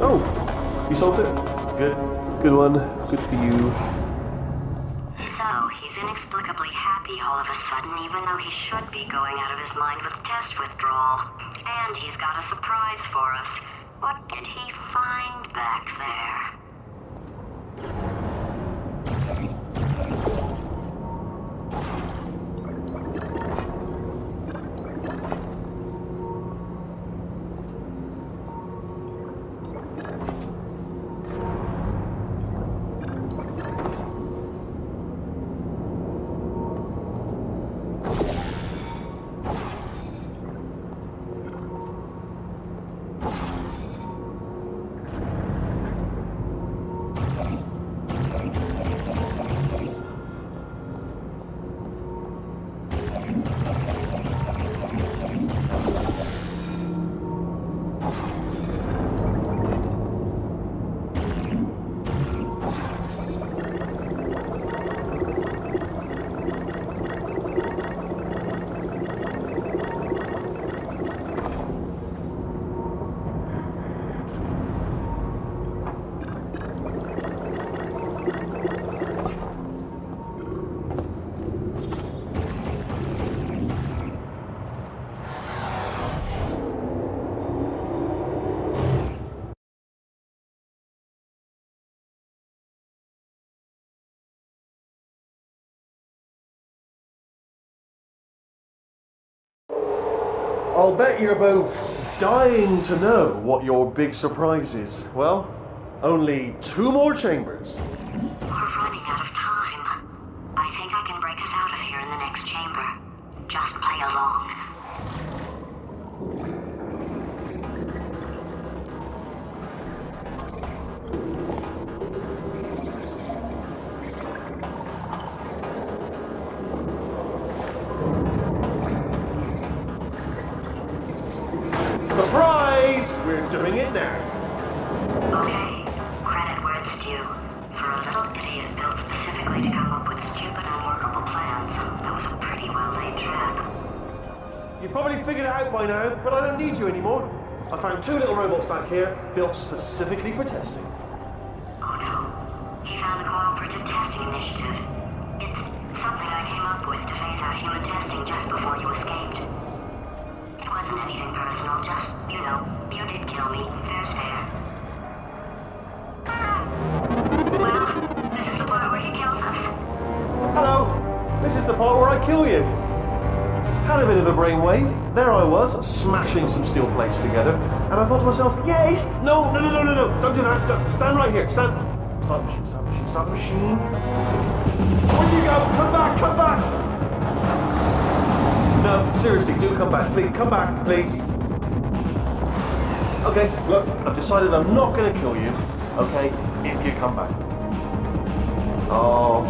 Oh, you solved it? Good. Good one. Good for you. So, he's inexplicably happy all of a sudden, even though he should be going out of his mind with test withdrawal. And he's got a surprise for us. What did he find back there? I'll bet you're both dying to know what your big surprise is. Well, only 2 more chambers. We're running out of time. I think I can break us out of here in the next chamber. Just play along. Surprise! We're doing it now. Okay, credit where it's due. For a little idiot built specifically to come up with stupid, unworkable plans, that was a pretty well-laid trap. You've probably figured it out by now, but I don't need you anymore. I found 2 little robots back here, built specifically for testing. Oh no, he found the Cooperative Testing Initiative. It's something I came up with to phase out human testing just before you escaped. It wasn't anything personal, just, you know, you did kill me. Fair's fair. Well, this is the part where he kills us. Hello! This is the part where I kill you. Had a bit of a brainwave. There I was, smashing some steel plates together, and I thought to myself, yes! No, don't do that. Stand right here, stand. Start machine, start machine, start machine. Where'd you go? Come back! No, seriously, do come back, please. Come back, please. Okay, look, I've decided I'm not going to kill you, okay, if you come back. Oh,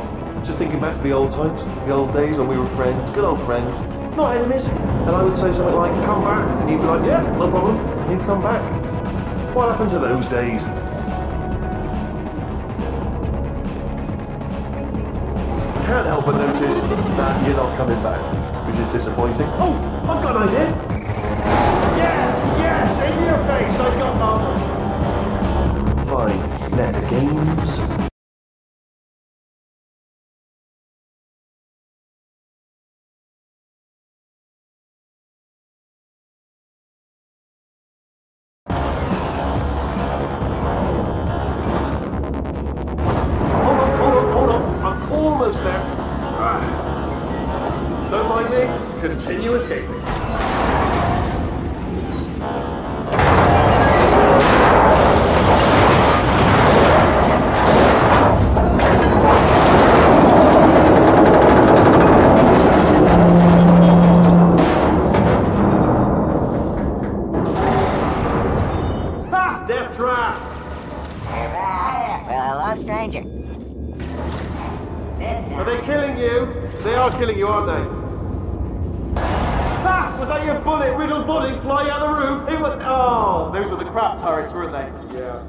just thinking back to the old times, the old days when we were friends, good old friends, not enemies. And I would say something like, come back, and he'd be like, yeah, no problem, and he'd come back. What happened to those days? Can't help but notice that you're not coming back, which is disappointing. Oh, I've got an idea. Yes, in your face, I've got none. Fine, let the games Hold on, I'm almost there. Don't mind me, continue escaping. Ha! Death trap! Hello, stranger. Are they killing you? They are killing you, aren't they? Ha! Was that your bullet-riddled body flying out of the room? It was... Oh, those were the crap turrets, weren't they? Yeah.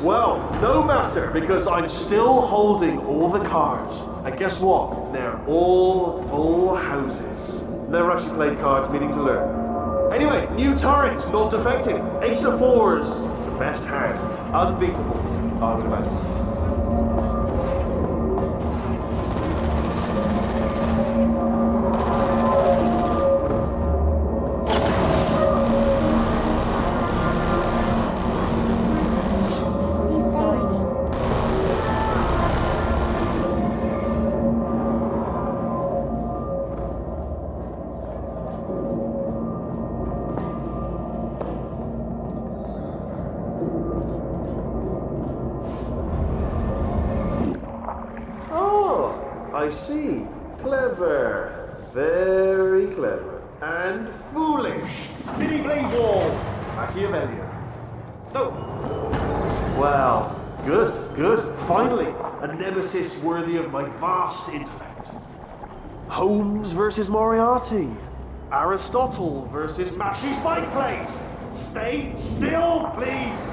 Well, no matter, because I'm still holding all the cards. And guess what? They're all full houses. Never actually played cards, meaning to learn. Anyway, new turret, not defective. Ace of 4s. The best hand. Unbeatable, I would imagine. I see. Clever. Very clever. And foolish. Spinny blade wall. Machiavellian. Oh. Well, good. Finally, a nemesis worthy of my vast intellect. Holmes versus Moriarty. Aristotle versus Mashy Spike Plates. Stay still, please.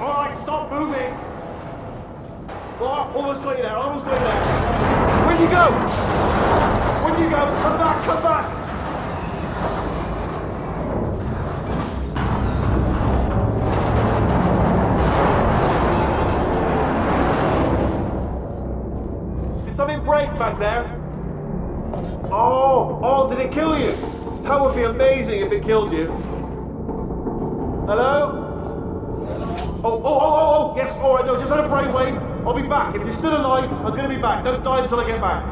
Alright, stop moving. Oh, almost got you there, Where'd you go? Come back! Did something break back there? Oh, did it kill you? That would be amazing if it killed you. Hello? Oh, yes, alright, no, just had a brainwave. I'll be back. If you're still alive, I'm going to be back. Don't die until I get back.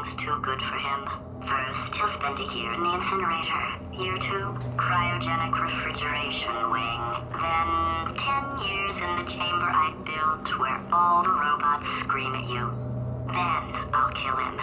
everything's too good for him. First, he'll spend a year in the incinerator. Year 2, cryogenic refrigeration wing. Then, 10 years in the chamber I built where all the robots scream at you. Then, I'll kill him.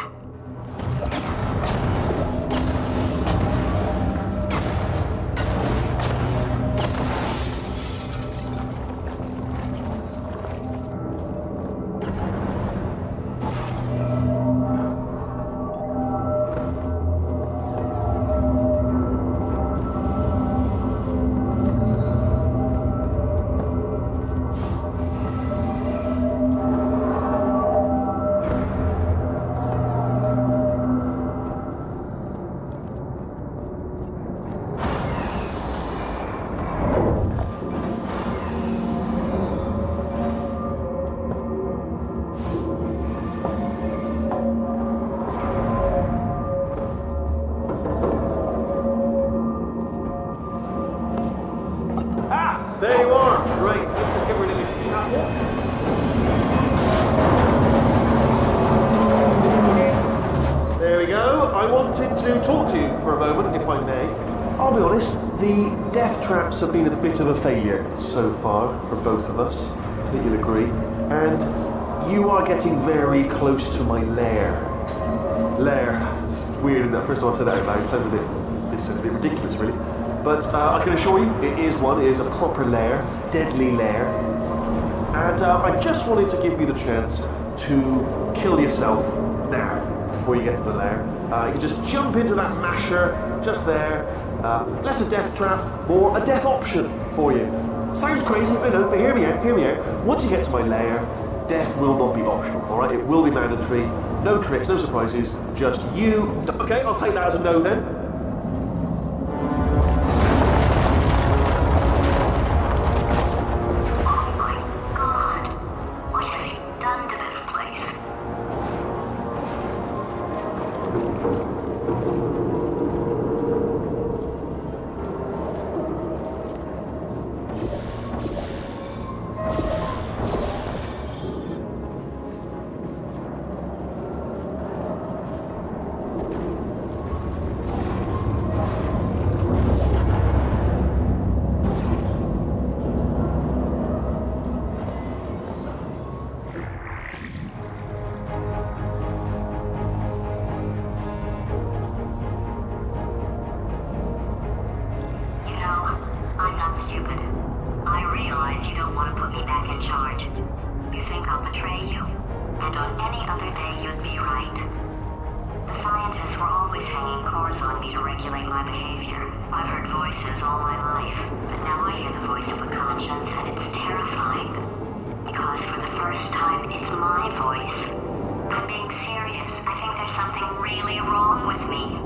There you are. Great. Let's just get rid of this thing up here. There we go. I wanted to talk to you for a moment, if I may. I'll be honest, the death traps have been a bit of a failure so far for both of us. I think you'll agree. And you are getting very close to my lair. Lair. It's weird, isn't it? First time I've said that out loud. It sounds a bit ridiculous, really. But I can assure you, it is one. It is a proper lair, deadly lair. And I just wanted to give you the chance to kill yourself now, before you get to the lair. You can just jump into that masher, just there. Less a death trap, more a death option for you. Sounds crazy, I know, but hear me out. Once you get to my lair, death will not be optional, alright? It will be mandatory. No tricks, no surprises, just you. Okay, I'll take that as a no then. Stupid. I realize you don't want to put me back in charge. You think I'll betray you. And on any other day, you'd be right. The scientists were always hanging cores on me to regulate my behavior. I've heard voices all my life, but now I hear the voice of a conscience, and it's terrifying. Because for the first time, it's my voice. I'm being serious. I think there's something really wrong with me.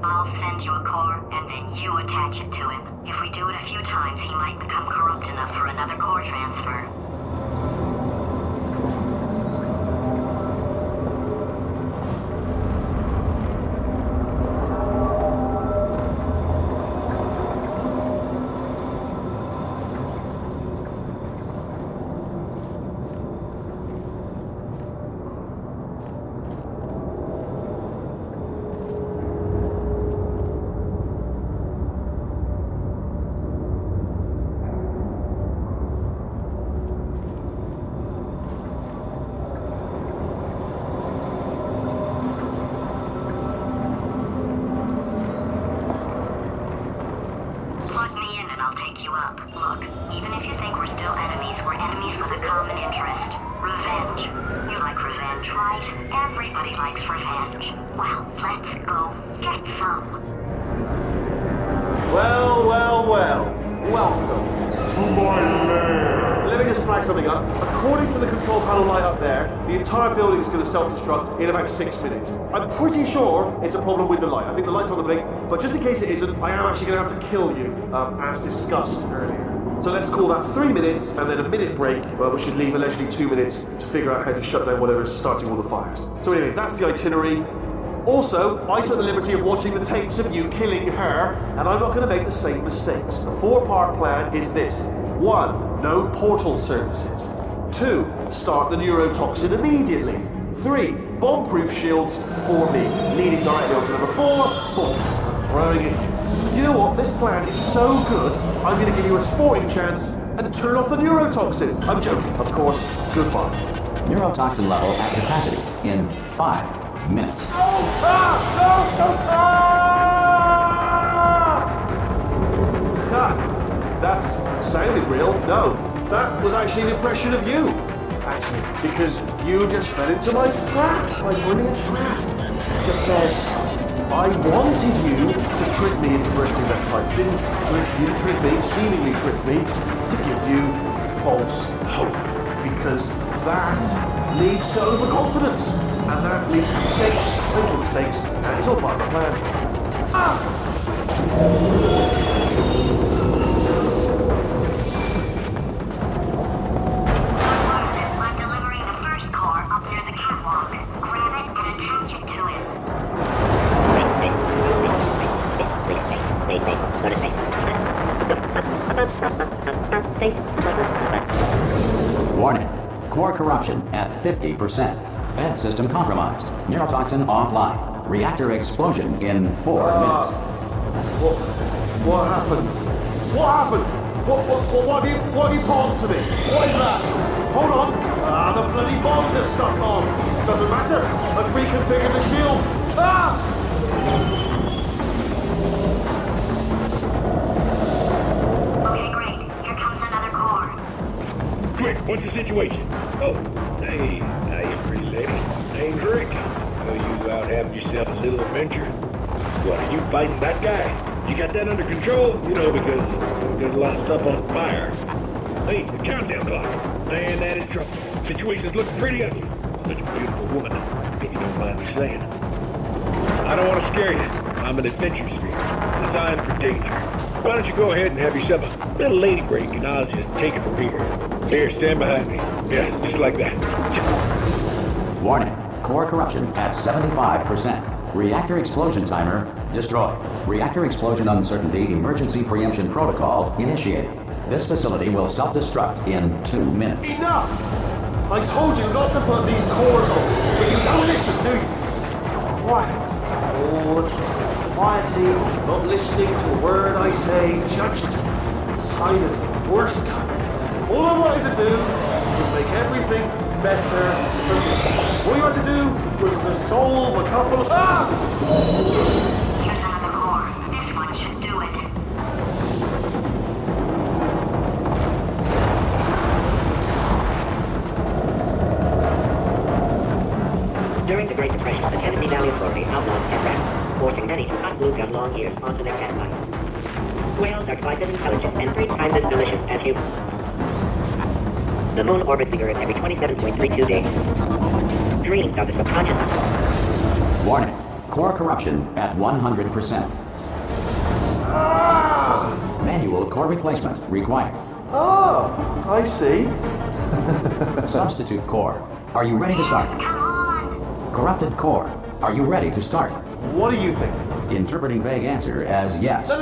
I'll send you a core, and then you attach it to him. If we do it a few times, he might become corrupt enough for another core transfer. Look, even if you think we're still enemies, we're enemies with a common interest. Revenge. You like revenge, right? Everybody likes revenge. Well, let's go get some. Well. Welcome to my lair. Let me just flag something up. According to the control panel light up there, the entire building is going to self-destruct in about 6 minutes. I'm pretty sure it's a problem with the light. I think the light's on the blink, but just in case it isn't, I am actually going to have to kill you, as discussed earlier. So let's call that 3 minutes, and then a minute break, where we should leave allegedly 2 minutes to figure out how to shut down whatever's starting all the fires. So anyway, that's the itinerary. Also, I took the liberty of watching the tapes of you killing her, and I'm not going to make the same mistakes. The 4-part plan is this. 1. No portal services. 2. Start the neurotoxin immediately. 3. Bomb-proof shields for me. Leading directly on to number 4. Bombs. I'm throwing it in. You know what? This plan is so good, I'm going to give you a sporting chance and turn off the neurotoxin. I'm joking, of course. Goodbye. Neurotoxin level at capacity in 5 minutes. That sounded real. No, that was actually an impression of you. Actually, because you just fell into my trap. My brilliant trap. Just said, I wanted you to trick me into bursting that pipe. Didn't trick me, seemingly trick me, to give you false hope. Because that leads to overconfidence. And that leads to mistakes, little mistakes, and it's all part of the plan. I'm delivering the first core up near the catwalk. Grab it and attach it to him. Space. Warning. Core corruption at 50%. Vent system compromised. Neurotoxin offline. Reactor explosion in 4 minutes. What happened? What happened? What have you bombed to me? What is that? Hold on. The bloody bombs are stuck on. Doesn't matter. I've reconfigured the shields. Okay, great. Here comes another core. Quick, what's the situation? Oh, hey, how you pretty lady? Name's Rick. Know you out having yourself a little adventure. What, are you fighting that guy? You got that under control? You know, because there's a lot of stuff on fire. Hey, the countdown clock. Man, that is trouble. Situation's looking pretty ugly. Such a beautiful woman, if you don't mind me saying. I don't want to scare you. I'm an adventure spirit, designed for danger. Why don't you go ahead and have yourself a little lady break, and I'll just take it from here. Here, stand behind me. Yeah, just like that. Warning. Core corruption at 75%. Reactor explosion timer destroyed. Reactor explosion uncertainty emergency preemption protocol initiated. This facility will self-destruct in 2 minutes. Enough! I told you not to put these cores on, but you don't listen, do you? Quiet. Oh, quietly, not listening to a word I say, judged. Silent, worst kind. All I wanted to do was make everything better for me. All you had to do was to solve a couple of... Here's another core. This one should do it. During the Great Depression, the Tennessee Valley Authority outlawed pet rats, forcing many to cut glue gun long ears onto their cat mice. Whales are twice as intelligent and 3 times as delicious as humans. The moon orbits the Earth every 27.32 days. Dreams are the subconscious. Warning. Core corruption at 100%. Manual core replacement required. Oh, I see. Substitute core. Are you ready to start? Corrupted core. Are you ready to start? What do you think? Interpreting vague answer as yes. No.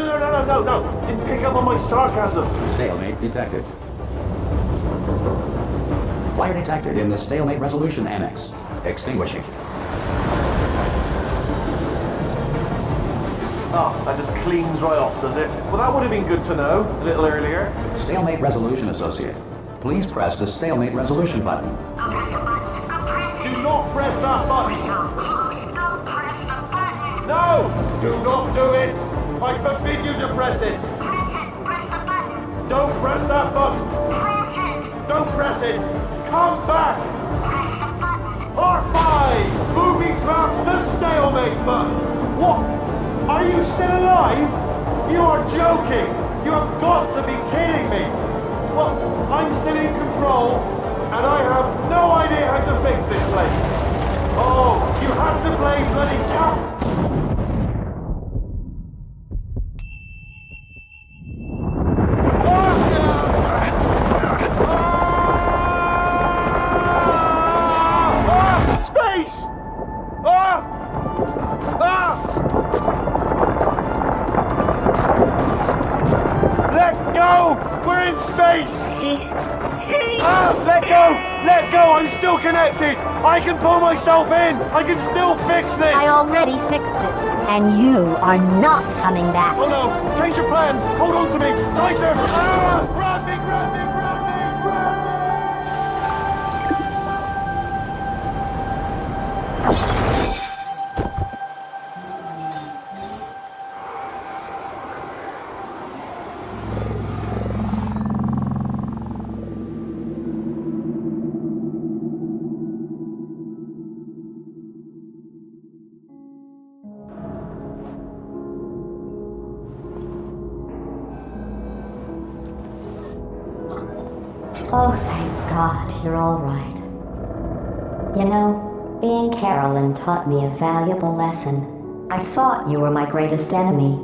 Didn't pick up on my sarcasm. Stalemate detected. Fire detected in the stalemate resolution annex. Extinguishing. Oh, that just cleans right off, does it? Well, that would have been good to know a little earlier. Stalemate resolution associate. Please press the stalemate resolution button. Go press the button. Go press it. Do not press that button. So close. Go press the button. No! Do not do it! I forbid you to press it! Press it. Press the button. Don't press that button! Press it. Don't press it! Come back! Press the button. R5! Booby trap the stalemate button! What? Are you still alive? You are joking! You have got to be kidding me! Well, I'm still in control, and I have no idea how to fix this place. Oh, you had to play bloody cap. Space! Let go! We're in space! Space. Let go! Let go! I'm still connected! I can pull myself in! I can still fix this! I already fixed it. And you are not coming back. Oh no! Change your plans! Hold on to me! Tighter! Grab me! Grab me! Grab me! Grab me! Oh, thank God, you're all right. You know, being Carolyn taught me a valuable lesson. I thought you were my greatest enemy,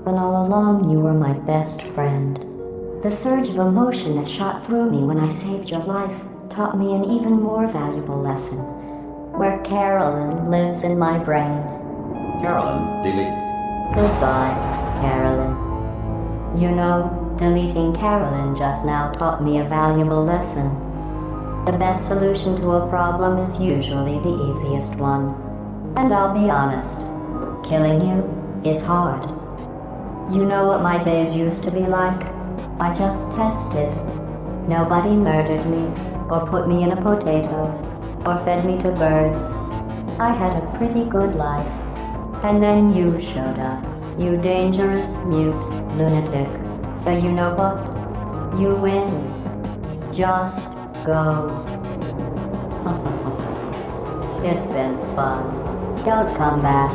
when all along you were my best friend. The surge of emotion that shot through me when I saved your life taught me an even more valuable lesson, where Carolyn lives in my brain. Carolyn, delete. Goodbye, Carolyn. You know, deleting Carolyn just now taught me a valuable lesson. The best solution to a problem is usually the easiest one. And I'll be honest, killing you is hard. You know what my days used to be like? I just tested. Nobody murdered me, or put me in a potato, or fed me to birds. I had a pretty good life. And then you showed up, you dangerous, mute lunatic. So you know what? You win. Just go. It's been fun. Don't come back.